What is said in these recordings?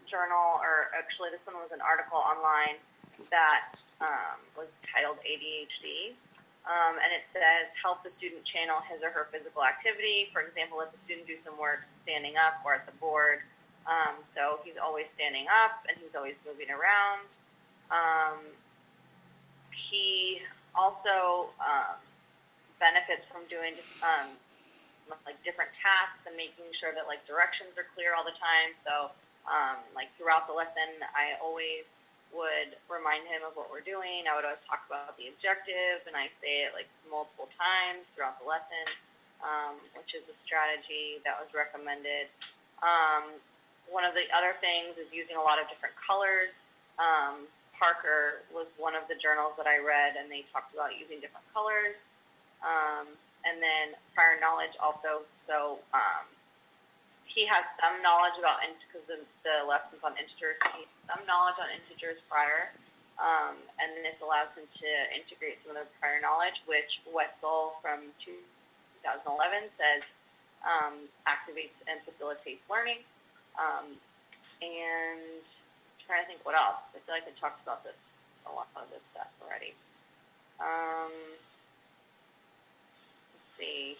journal, or actually this one was an article online that was titled ADHD. And it says, help the student channel his or her physical activity. For example, let the student do some work standing up or at the board. So he's always standing up and he's always moving around. He also benefits from doing like different tasks and making sure that like directions are clear all the time. So like throughout the lesson, I always would remind him of what we're doing. I would always talk about the objective, and I say it like multiple times throughout the lesson, which is a strategy that was recommended. One of the other things is using a lot of different colors. Parker was one of the journals that I read, and they talked about using different colors. And then prior knowledge also. So he has some knowledge about, because the lesson's on integers, so he has some knowledge on integers prior. And then this allows him to integrate some of the prior knowledge, which Wetzel from 2011 says activates and facilitates learning. And I'm trying to think what else, because I feel like I talked about this, a lot of this stuff already. Let's see.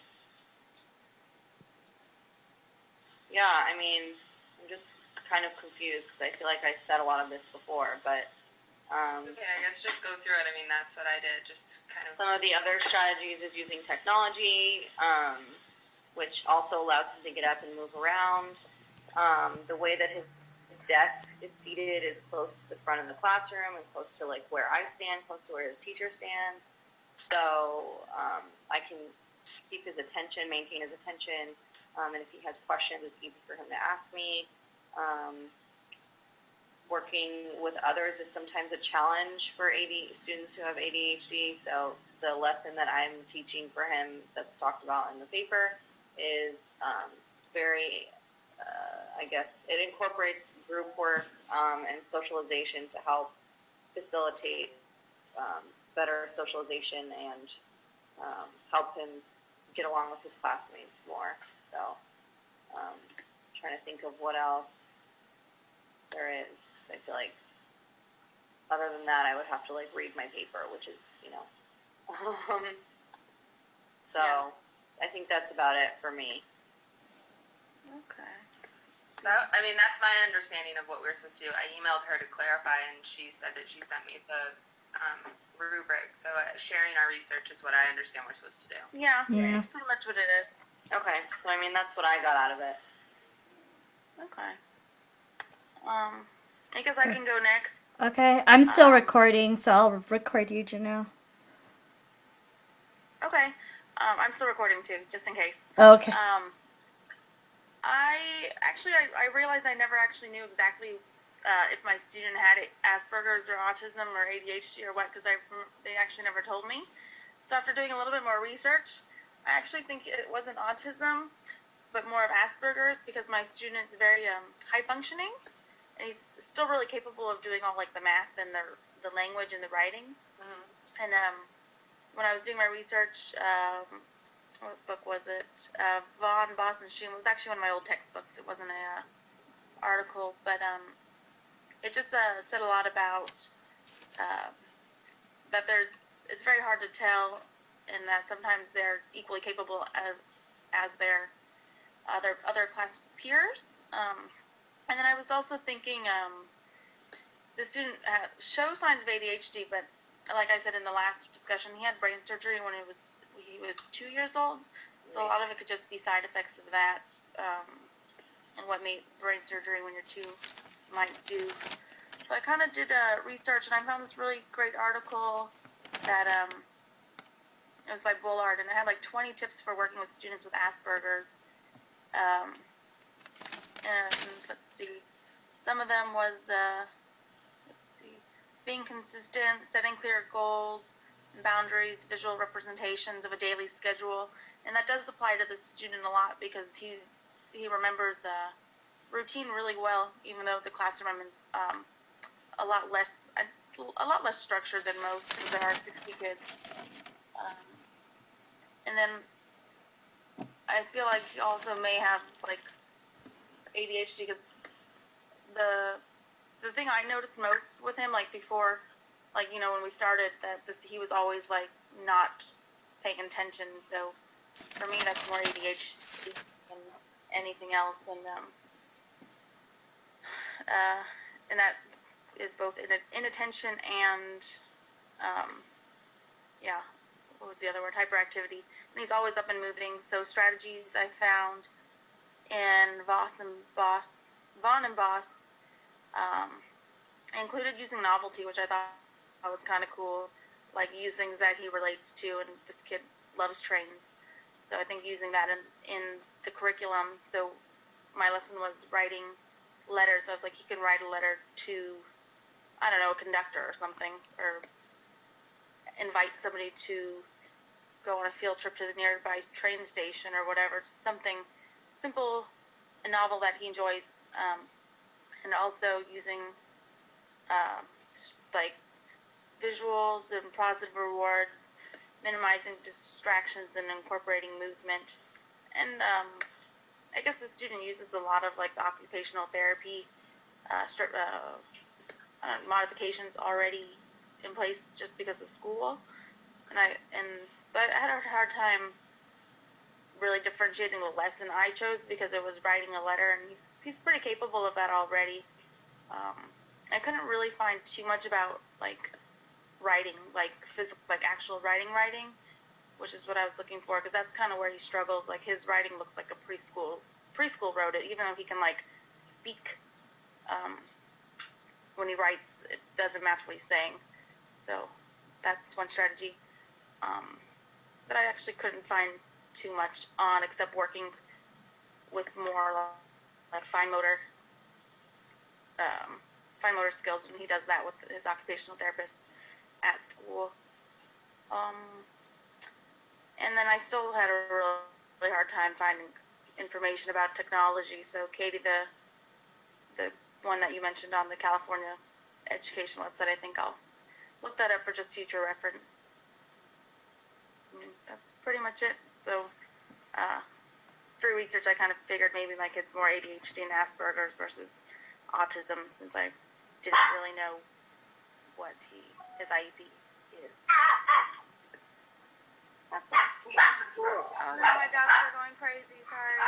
Yeah, I mean, I'm just kind of confused because I feel like I said a lot of this before, but okay, I guess just go through it. I mean, that's what I did, just kind of. Some of the other strategies is using technology, which also allows him to get up and move around. The way that his desk is seated is close to the front of the classroom and close to like where I stand, close to where his teacher stands. So I can keep his attention, maintain his attention, and if he has questions, it's easy for him to ask me. Working with others is sometimes a challenge for students who have ADHD. So the lesson that I'm teaching for him that's talked about in the paper is very, I guess, it incorporates group work and socialization to help facilitate better socialization and help him get along with his classmates more. So trying to think of what else there is, because I feel like other than that I would have to like read my paper, which is, you know, so yeah. I think that's about it for me. Okay. I mean, that's my understanding of what we're supposed to do. I emailed her to clarify, and she said that she sent me the rubric. So sharing our research is what I understand we're supposed to do. Yeah, that's pretty much what it is. Okay, so I mean, that's what I got out of it. Okay. I guess I can go next. Okay, I'm still recording, so I'll record you, Janelle. Okay. I'm still recording too, just in case. Okay. I realized I never actually knew exactly if my student had Asperger's or autism or ADHD or what, because they actually never told me. So after doing a little bit more research, I actually think it wasn't autism, but more of Asperger's, because my student is very high functioning, and he's still really capable of doing all like the math and the language and the writing. Mm-hmm. And when I was doing my research, what book was it? Vaughn, Boss, and Schumann. It was actually one of my old textbooks. It wasn't a article, but it just said a lot about that it's very hard to tell, and that sometimes they're equally capable as their other class peers. And then I was also thinking the student shows signs of ADHD, but like I said in the last discussion, he had brain surgery when he was 2 years old. So a lot of it could just be side effects of that, and what brain surgery when you're 2 might do. So I kind of did research, and I found this really great article that it was by Bullard, and it had like 20 tips for working with students with Asperger's. And let's see, some of them was being consistent, setting clear goals, boundaries, visual representations of a daily schedule, and that does apply to the student a lot, because he remembers the routine really well, even though the classroom is a lot less structured than most, because there are 60 kids. And then I feel like he also may have like ADHD, because the thing I noticed most with him, like before, like, you know, when we started, that he was always like not paying attention. So for me, that's more ADHD than anything else, and that is both inattention and yeah, what was the other word? Hyperactivity. And he's always up and moving. So strategies I found in Vaughn and Boss included using novelty, which I thought was kind of cool, like use things that he relates to, and this kid loves trains. So I think using that in the curriculum. So my lesson was writing letters. So I was like, he can write a letter to, I don't know, a conductor or something, or invite somebody to go on a field trip to the nearby train station or whatever. Just something simple, a novel that he enjoys, and also using like visuals and positive rewards, minimizing distractions and incorporating movement. And I guess the student uses a lot of like the occupational therapy modifications already in place just because of school. And so I had a hard time really differentiating the lesson I chose because it was writing a letter, and he's pretty capable of that already. I couldn't really find too much about like writing, like physical, like actual writing, which is what I was looking for, because that's kind of where he struggles. Like his writing looks like a preschool wrote it, even though he can like speak. When he writes, it doesn't match what he's saying. So that's one strategy that I actually couldn't find too much on, except working with more like fine motor skills, and he does that with his occupational therapist at school. And then I still had a really hard time finding information about technology. So Katie, the one that you mentioned on the California education website, I think I'll look that up for just future reference. That's pretty much it. So through research, I kind of figured maybe my kid's more ADHD and Asperger's versus autism, since I didn't really know what his IEP is. That's all. Oh no, my dogs are going crazy. Sorry.